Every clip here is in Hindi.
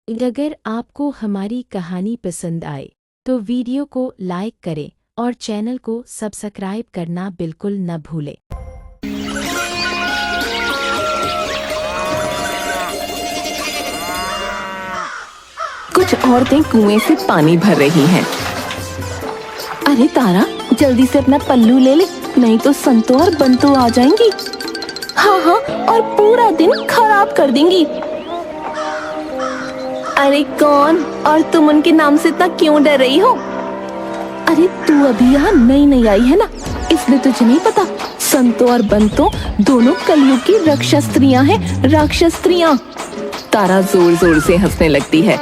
अगर आपको हमारी कहानी पसंद आए तो वीडियो को लाइक करें और चैनल को सब्सक्राइब करना बिल्कुल न भूलें। कुछ औरतें कुएं से पानी भर रही हैं। अरे तारा, जल्दी से अपना पल्लू ले ले, नहीं तो संतो और बंतो आ जाएंगी। हाँ हाँ, और पूरा दिन खराब कर देंगी। अरे कौन? और तुम उनके नाम से इतना क्यों डर रही हो? अरे तू अभी यहाँ नई नई आई है ना, इसलिए तुझे नहीं पता। संतो और बंतो दोनों कलयुग की राक्षस्त्रियां हैं, राक्षस्त्रियां। तारा जोर जोर से हंसने लगती है।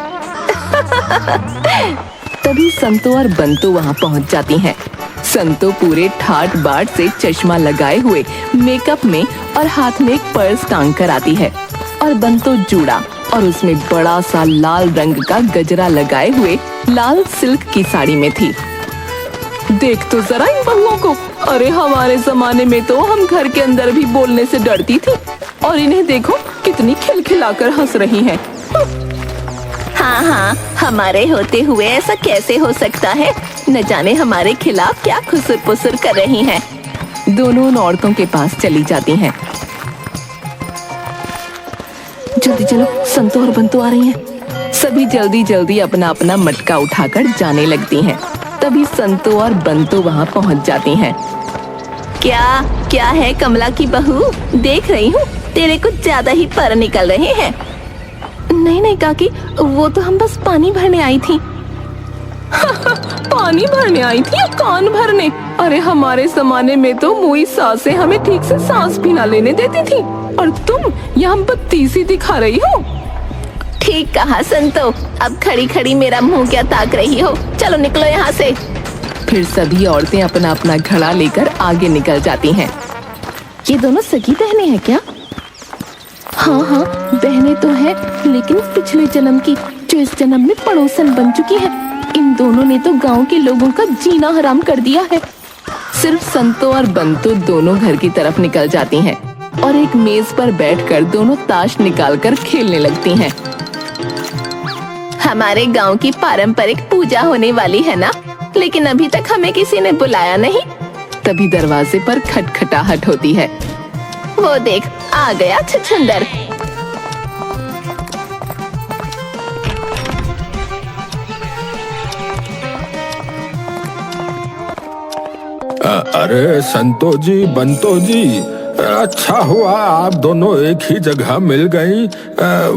तभी संतो और बंतो वहाँ पहुँच जाती हैं। संतो पूरे ठाट बाट से चश्मा लगाए हुए, मेकअप में और हाथ में एक पर्स टांग कर आती है, और बंतो जूड़ा और उसमें बड़ा सा लाल रंग का गजरा लगाए हुए लाल सिल्क की साड़ी में थी। देख तो जरा इन बहुओं को। अरे हमारे जमाने में तो हम घर के अंदर भी बोलने से डरती थी, और इन्हें देखो कितनी खिलखिलाकर हंस रही हैं। हाँ हाँ, हमारे होते हुए ऐसा कैसे हो सकता है? न जाने हमारे खिलाफ क्या खुसुर पुसुर कर रही हैं। दोनों उन औरतों के पास चली जाती हैं। जल्दी चलो, संतो और बंतो आ रही हैं। सभी जल्दी जल्दी अपना अपना मटका उठाकर जाने लगती हैं। तभी संतो और बंतो वहाँ पहुँच जाती हैं। क्या क्या है कमला की बहू? देख रही हूँ तेरे कुछ ज्यादा ही पर निकल रहे हैं। नहीं नहीं काकी, वो तो हम बस पानी भरने आई थी। पानी भरने आई थी या कान भरने? अरे हमारे जमाने में तो मुई सासें हमें ठीक से सांस भी ना लेने देती थी, और तुम यहाँ बत्ती सी दिखा रही हो। ठीक कहा संतो, अब खड़ी खड़ी मेरा मुंह क्या ताक रही हो? चलो निकलो यहाँ से। फिर सभी औरतें अपना अपना घड़ा लेकर आगे निकल जाती हैं। ये दोनों सगी बहनें हैं क्या? हाँ हाँ, बहनें तो है, लेकिन पिछले जन्म की, जो इस जन्म में पड़ोसन बन चुकी है। इन दोनों ने तो गांव के लोगों का जीना हराम कर दिया है। सिर्फ संतो और बंतो दोनों घर की तरफ निकल जाती हैं, और एक मेज पर बैठकर दोनों ताश निकालकर खेलने लगती हैं। हमारे गांव की पारंपरिक पूजा होने वाली है ना, लेकिन अभी तक हमें किसी ने बुलाया नहीं। तभी दरवाजे पर खटखटाहट होती है। वो देख, आ गया छछूंदर। अरे संतो जी, बंतो जी, अच्छा हुआ आप दोनों एक ही जगह मिल गई।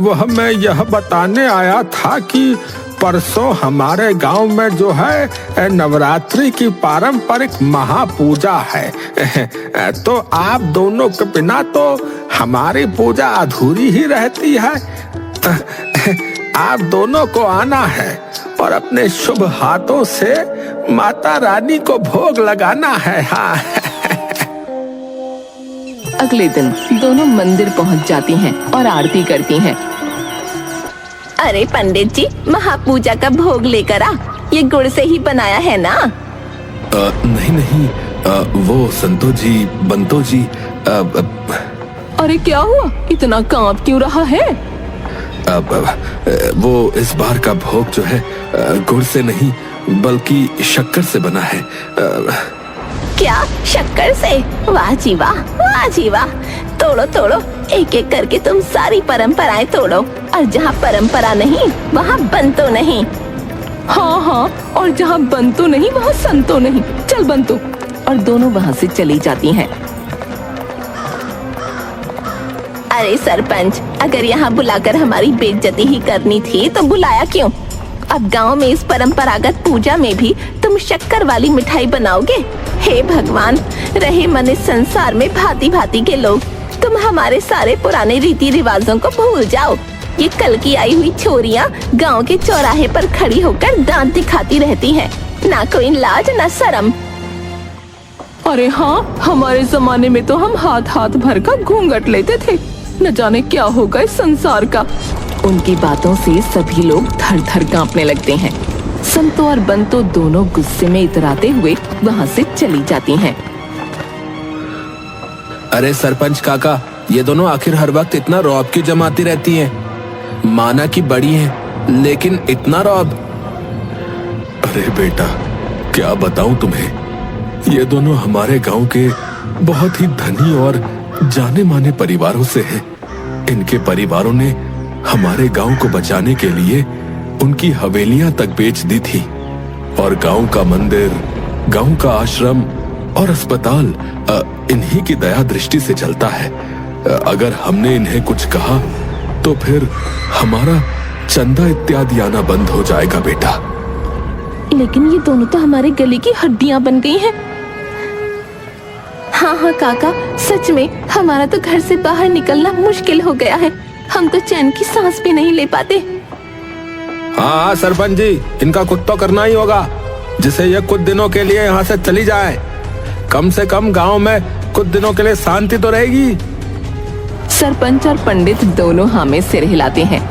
वह मैं यह बताने आया था कि परसों हमारे गांव में जो है नवरात्रि की पारंपरिक महापूजा है। तो आप दोनों के बिना तो हमारी पूजा अधूरी ही रहती है। आप दोनों को आना है और अपने शुभ हाथों से माता रानी को भोग लगाना है। हाँ। अगले दिन दोनों मंदिर पहुंच जाती हैं और आरती करती हैं। अरे पंडित जी, महापूजा का भोग लेकर आ। ये गुड़ से ही बनाया है ना? नहीं नहीं, वो संतो जी, बंतो जी। अरे क्या हुआ? इतना कांप क्यों रहा है? वो इस बार का भोग जो है गुड़ से नहीं बल्कि शक्कर से बना है। क्या शक्कर से? वाह जी वाह, वाह जी वाह। तोड़ो तोड़ो, एक एक करके तुम सारी परंपराएं तोड़ो, और जहाँ परंपरा नहीं वहाँ बंतो नहीं। हाँ हाँ, और जहाँ बंतो नहीं वहाँ संतो नहीं। चल बंतो। और दोनों वहाँ से चली जाती हैं। अरे सरपंच, अगर यहाँ बुलाकर हमारी बेइज्जती ही करनी थी तो बुलाया क्यों? अब गांव में इस परंपरागत पूजा में भी तुम शक्कर वाली मिठाई बनाओगे? हे भगवान, रहे मन इस संसार में भांति भांति के लोग। तुम हमारे सारे पुराने रीति रिवाजों को भूल जाओ। ये कल की आई हुई छोरियाँ गांव के चौराहे पर खड़ी होकर दांत दिखाती रहती हैं। ना कोई लाज ना शर्म। अरे हाँ, हमारे जमाने में तो हम हाथ हाथ भर का घूंघट लेते थे। न जाने क्या होगा इस संसार का। उनकी बातों से सभी लोग थर थर कांपने लगते हैं। संतो और बंतो दोनों गुस्से में इतराते हुए वहाँ से चली जाती हैं। अरे सरपंच काका, ये दोनों आखिर हर वक्त इतना रौब क्यों जमाती रहती हैं? माना कि बड़ी हैं, लेकिन इतना रौब। अरे बेटा, क्या बताऊं तुम्हें, ये दोनों हमारे गांव के बहुत ही धनी और जाने माने परिवारों से हैं। इनके परिवारों ने हमारे गांव को बचाने के लिए उनकी हवेलियां तक बेच दी थी और गांव का मंदिर, गांव का आश्रम और अस्पताल इन्हीं की दया दृष्टि से चलता है। अगर हमने इन्हें कुछ कहा तो फिर हमारा चंदा इत्यादि आना बंद हो जाएगा बेटा। लेकिन ये दोनों तो हमारे गले की हड्डियां बन गई हैं। हाँ हाँ काका, सच में हमारा तो घर से बाहर निकलना मुश्किल हो गया है। हम तो चैन की सांस भी नहीं ले पाते। हाँ सरपंच जी, इनका कुछ तो करना ही होगा, जिसे ये कुछ दिनों के लिए यहाँ से चली जाए। कम से कम गांव में कुछ दिनों के लिए शांति तो रहेगी। सरपंच और पंडित दोनों हाँ में सिर हिलाते हैं।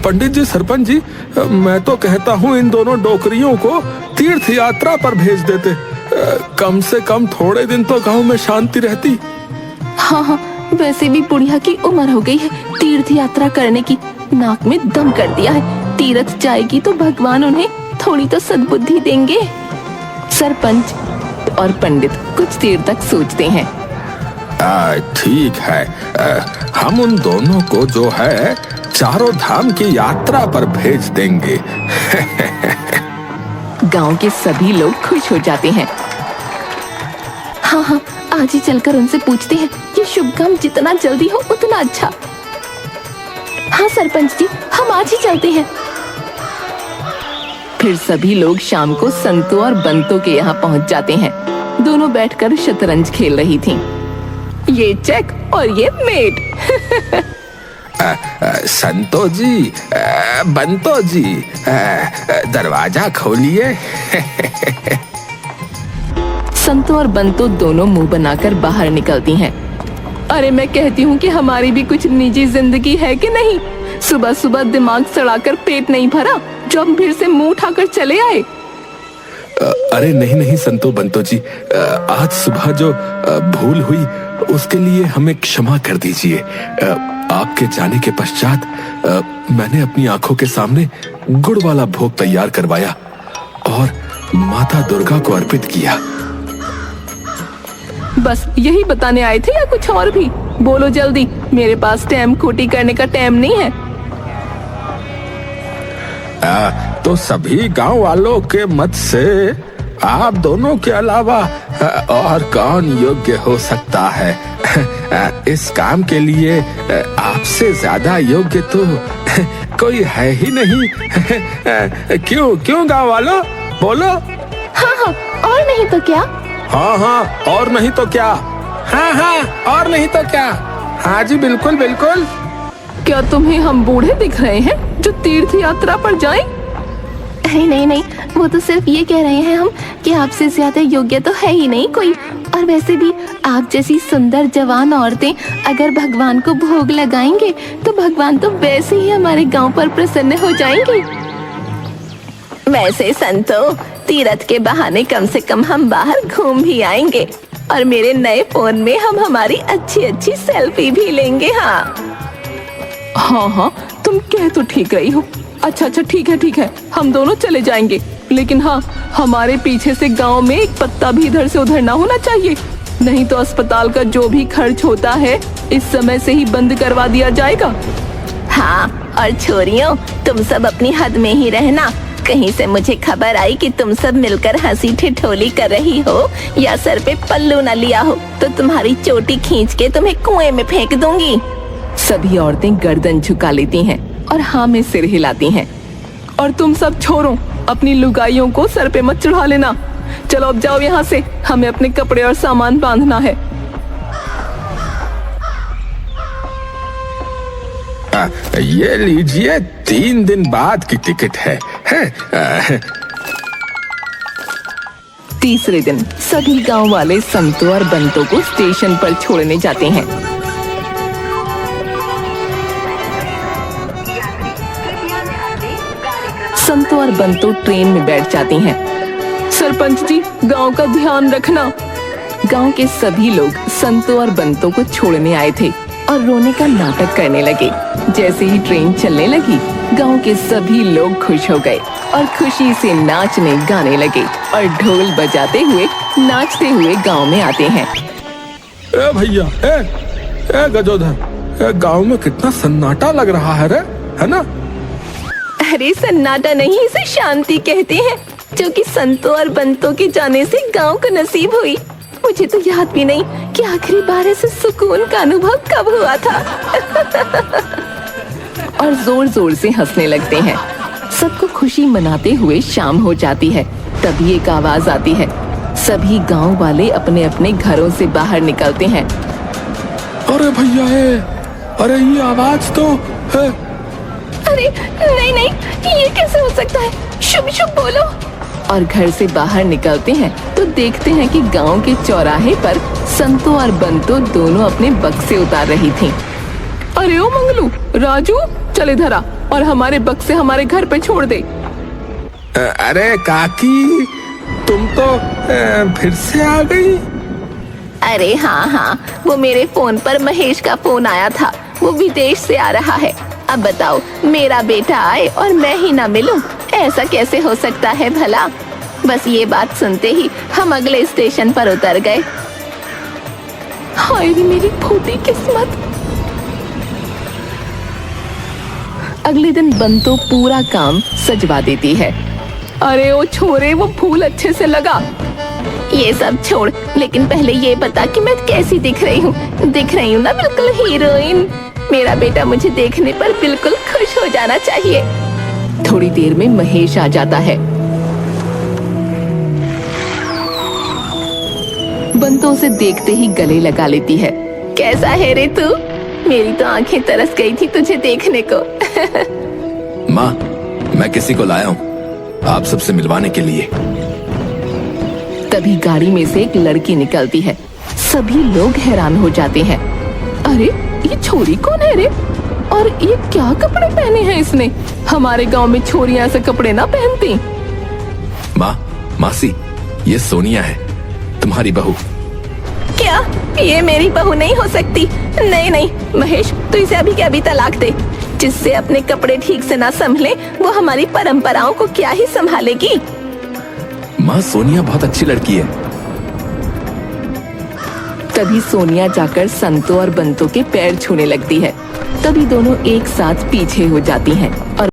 पंडित जी, सरपंच जी, मैं तो कहता हूँ इन दोनों डोकरियों को तीर्थ यात्रा पर भेज देते। कम से कम थोड़े दिन तो गांव में शांति रहती। हाँ हाँ, वैसे भी बुढ़िया की उम्र हो गई है तीर्थ यात्रा करने की। नाक में दम कर दिया है। तीर्थ जाएगी तो भगवान उन्हें थोड़ी तो सद्बुद्धि देंगे। सरपंच और पंडित कुछ देर तक सोचते हैं। ठीक है, हम उन दोनों को जो है चारों धाम की यात्रा पर भेज देंगे। गांव के सभी लोग खुश हो जाते हैं। हाँ हाँ, आज ही चलकर उनसे पूछते हैं। ये शुभ काम जितना जल्दी हो उतना अच्छा। हाँ सरपंच जी, हम आज ही चलते हैं। फिर सभी लोग शाम को संतू और बंतों के यहाँ पहुँच जाते हैं। दोनों बैठकर शतरंज खेल रही थीं। ये चेक और ये मेट। संतो जी, बंतो जी, दरवाजा खोलिए। संतो और बंतो दोनों मुंह बनाकर बाहर निकलती हैं। अरे मैं कहती हूँ कि हमारी भी कुछ निजी जिंदगी है कि नहीं। सुबह सुबह दिमाग सड़ाकर पेट नहीं भरा जो हम फिर से मुंह उठाकर चले आए। अरे नहीं नहीं संतो बंतो जी, आज सुबह जो भूल हुई उसके लिए हमें क्षमा कर दीजिए। आपके जाने के पश्चात मैंने अपनी आंखों के सामने गुड़ वाला भोग तैयार करवाया और माता दुर्गा को अर्पित किया। बस यही बताने आए थे या कुछ और भी? बोलो जल्दी, मेरे पास टाइम खोटी करने का टाइम नहीं है। तो सभी गांव वालों के मत से आप दोनों के अलावा और कौन योग्य हो सकता है? इस काम के लिए आपसे ज्यादा योग्य तो कोई है ही नहीं। क्यों क्यों गांव वालों, बोलो। हाँ हाँ, और नहीं तो क्या? हाँ हाँ, और नहीं तो क्या? हाँ हाँ, और नहीं तो क्या? हाँ जी, बिल्कुल बिल्कुल। क्या तुम्हें हम बूढ़े दिख रहे हैं जो तीर्थ यात्रा पर जाएं? नहीं नहीं, वो तो सिर्फ ये कह रहे हैं हम कि आपसे ज्यादा योग्य तो है ही नहीं कोई। और वैसे भी आप जैसी सुंदर जवान औरतें अगर भगवान को भोग लगाएंगे तो भगवान तो वैसे ही हमारे गांव पर प्रसन्न हो जाएंगे। वैसे संतो, तीर्थ के बहाने कम से कम हम बाहर घूम भी आएंगे और मेरे नए फोन में हम हमारी अच्छी अच्छी सेल्फी भी लेंगे। हाँ हाँ हाँ, तुम कह तो ठीक रही हो। अच्छा अच्छा, ठीक है, हम दोनों चले जाएंगे। लेकिन हाँ, हमारे पीछे से गांव में एक पत्ता भी इधर से उधर ना होना चाहिए, नहीं तो अस्पताल का जो भी खर्च होता है इस समय से ही बंद करवा दिया जाएगा। हाँ, और छोरियों, तुम सब अपनी हद में ही रहना। कहीं से मुझे खबर आई कि तुम सब मिलकर हंसी ठिठोली कर रही हो या सर पे पल्लू न लिया हो तो तुम्हारी चोटी खींच के तुम्हें कुएं में फेंक दूंगी। सभी औरतें गर्दन झुका लेती हैं और हाँ में सिर हिलाती हैं। और तुम सब छोरों, अपनी लुगाइयों को सर पे मत चढ़ा लेना। चलो अब जाओ यहाँ से, हमें अपने कपड़े और सामान बांधना है। ये लीजिए, 3 दिन बाद की टिकट है। तीसरे दिन सभी गांव वाले संतों और बंतों को स्टेशन पर छोड़ने जाते हैं। संतों और बंतों ट्रेन में बैठ जाती हैं। सरपंच जी, गांव का ध्यान रखना। गांव के सभी लोग संतों और बंतों को छोड़ने आए थे और रोने का नाटक करने लगे। जैसे ही ट्रेन चलने लगी, गांव के सभी लोग खुश हो गए और खुशी से नाचने गाने लगे और ढोल बजाते हुए नाचते हुए गांव में आते हैं। ए भैया, ए गजोधर, गांव में कितना सन्नाटा लग रहा है रे, है ना? अरे सन्नाटा नहीं, इसे शांति कहते हैं, जो कि संतों और बंतों के जाने से गांव को नसीब हुई। मुझे तो याद भी नहीं कि आखिरी बार ऐसे सुकून का अनुभव कब हुआ था। और जोर जोर से हंसने लगते हैं। सबको खुशी मनाते हुए शाम हो जाती है। तभी एक आवाज आती है। सभी गांव वाले अपने अपने घरों से बाहर निकलते हैं। अरे भैया, अरे ये आवाज तो है। अरे नहीं नहीं, ये कैसे हो सकता है? शुभ शुभ बोलो। और घर से बाहर निकलते हैं तो देखते हैं कि गांव के चौराहे पर संतों और बंतों दोनों अपने बक्से उतार रही थीं। अरे ओ मंगलू, राजू, चल इधर आ और हमारे बक्से हमारे घर पे छोड़ दे। अरे काकी, तुम तो फिर से आ गई। अरे हाँ, वो मेरे फोन पर महेश का फोन आया था। वो विदेश से आ रहा है। अब बताओ, मेरा बेटा आए और मैं ही ना मिलूं, ऐसा कैसे हो सकता है भला? बस ये बात सुनते ही हम अगले स्टेशन पर उतर गए। हाय रे मेरी फूटी किस्मत। अगले दिन बंतो पूरा काम सजवा देती है। अरे ओ छोरे, वो फूल अच्छे से लगा। ये सब छोड़, लेकिन पहले ये बता कि मैं कैसी दिख रही हूँ? दिख रही हूँ ना बिल्कुल हीरोइन। मेरा बेटा मुझे देखने पर बिल्कुल खुश हो जाना चाहिए। थोड़ी देर में महेश आ जाता है। बंतो उसे देखते ही गले लगा लेती है। कैसा है रे तू? मेरी तो आंखें तरस गई थी तुझे देखने को। माँ, मैं किसी को लाया हूँ आप सबसे मिलवाने के लिए। तभी गाड़ी में से एक लड़की निकलती है। सभी लोग हैरान हो जाते हैं। अरे ये छोरी कौन है रे? और ये क्या कपड़े पहने हैं इसने? हमारे गांव में छोरियां ऐसे कपड़े ना पहनती। माँ, मासी, ये सोनिया है, तुम्हारी बहू। क्या? ये मेरी बहू नहीं हो सकती। नहीं नहीं महेश, तू इसे अभी के अभी तलाक दे। जिससे अपने कपड़े ठीक से ना संभले, वो हमारी परंपराओं को क्या ही संभालेगी। माँ, सोनिया बहुत अच्छी लड़की है। तभी सोनिया जाकर संतों और बंतों के पैर छूने लगती है। तभी दोनों एक साथ पीछे हो जाती हैं और